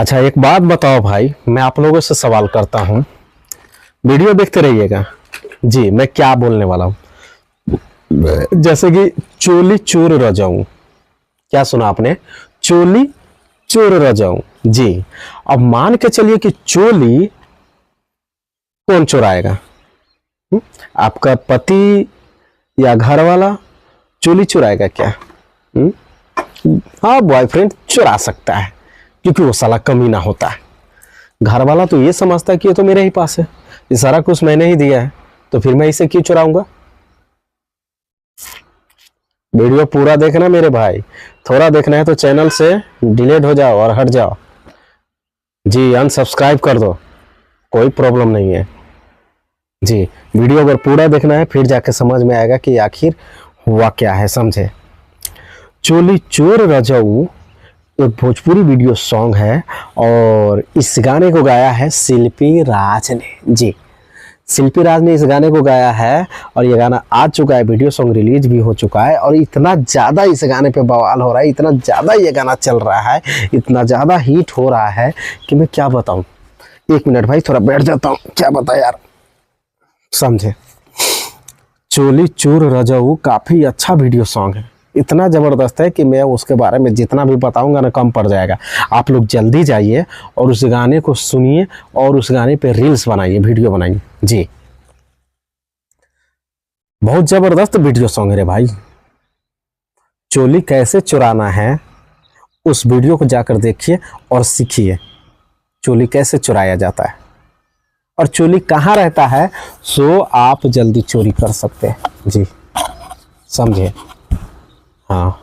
अच्छा, एक बात बताओ भाई, मैं आप लोगों से सवाल करता हूँ, वीडियो देखते रहिएगा जी। मैं क्या बोलने वाला हूँ, जैसे कि चोली चोर रह जाऊं। क्या सुना आपने? चोली चोर रह जाऊं जी। अब मान के चलिए कि चोली कौन चुराएगा? आपका पति या घर वाला चोली चुराएगा क्या? हाँ, बॉयफ्रेंड चुरा सकता है क्योंकि वो साला कमीना होता है। घर वाला तो ये समझता है कि ये तो मेरे ही पास है, ये सारा कुछ मैंने ही दिया है, तो फिर मैं इसे क्यों चुराऊंगा? वीडियो पूरा देखना मेरे भाई, थोड़ा देखना है तो चैनल से डिलीट हो जाओ और हट जाओ जी, अनसब्सक्राइब कर दो, कोई प्रॉब्लम नहीं है जी। वीडियो अगर पूरा देखना है फिर जाके समझ में आएगा कि आखिर हुआ क्या है, समझे? चोली चोर रजाऊ एक भोजपुरी वीडियो सॉन्ग है और इस गाने को गाया है शिल्पी राज ने जी। शिल्पी राज ने इस गाने को गाया है और ये गाना आ चुका है, वीडियो सॉन्ग रिलीज भी हो चुका है और इतना ज़्यादा इस गाने पे बवाल हो रहा है, इतना ज़्यादा ये गाना चल रहा है, इतना ज़्यादा हिट हो रहा है कि मैं क्या बताऊं। एक मिनट भाई, थोड़ा बैठ जाता हूँ, क्या बता यार, समझे? चोली चोर रजाऊ काफ़ी अच्छा वीडियो सॉन्ग है, इतना ज़बरदस्त है कि मैं उसके बारे में जितना भी बताऊंगा ना कम पड़ जाएगा। आप लोग जल्दी जाइए और उस गाने को सुनिए और उस गाने पे रील्स बनाइए, वीडियो बनाइए जी। बहुत ज़बरदस्त वीडियो सॉन्ग है रे भाई। चोली कैसे चुराना है उस वीडियो को जाकर देखिए और सीखिए चोली कैसे चुराया जाता है और चोली कहाँ रहता है, सो आप जल्दी चोरी कर सकते हैं जी, समझे? हाँ,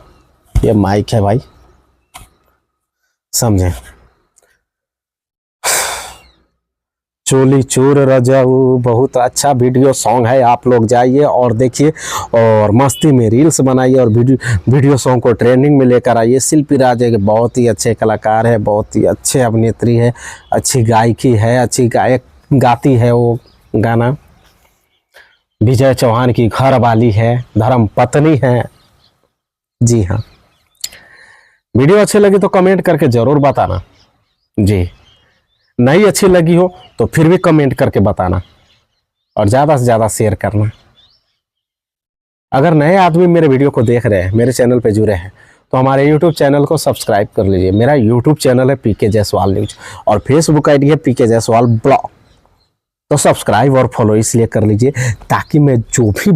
ये माइक है भाई, समझे? चोली चोर रजाऊ बहुत अच्छा वीडियो सॉन्ग है, आप लोग जाइए और देखिए और मस्ती में रील्स बनाइए और वीडियो सॉन्ग को ट्रेंडिंग में लेकर आइए। शिल्पी राज एक बहुत ही अच्छे कलाकार है, बहुत ही अच्छे अभिनेत्री है, अच्छी गायकी है, अच्छी गायक गाती है वो गाना। विजय चौहान की घर वाली है, धर्म पत्नी है जी हाँ। वीडियो अच्छी लगी तो कमेंट करके ज़रूर बताना जी, नहीं अच्छी लगी हो तो फिर भी कमेंट करके बताना और ज़्यादा से ज़्यादा शेयर करना। अगर नए आदमी मेरे वीडियो को देख रहे हैं, मेरे चैनल पे जुड़े हैं, तो हमारे यूट्यूब चैनल को सब्सक्राइब कर लीजिए। मेरा यूट्यूब चैनल है पीके जायसवाल न्यूज और फेसबुक आईडी है पीके जायसवाल ब्लॉग, तो सब्सक्राइब और फॉलो इसलिए कर लीजिए ताकि मैं जो भी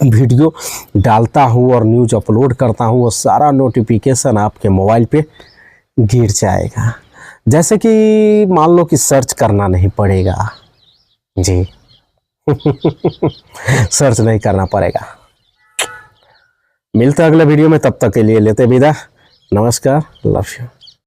वीडियो डालता हूँ और न्यूज़ अपलोड करता हूँ वो सारा नोटिफिकेशन आपके मोबाइल पे गिर जाएगा। जैसे कि मान लो कि सर्च करना नहीं पड़ेगा जी सर्च नहीं करना पड़ेगा। मिलते हैं अगले वीडियो में, तब तक के लिए लेते विदा, नमस्कार, लव यू।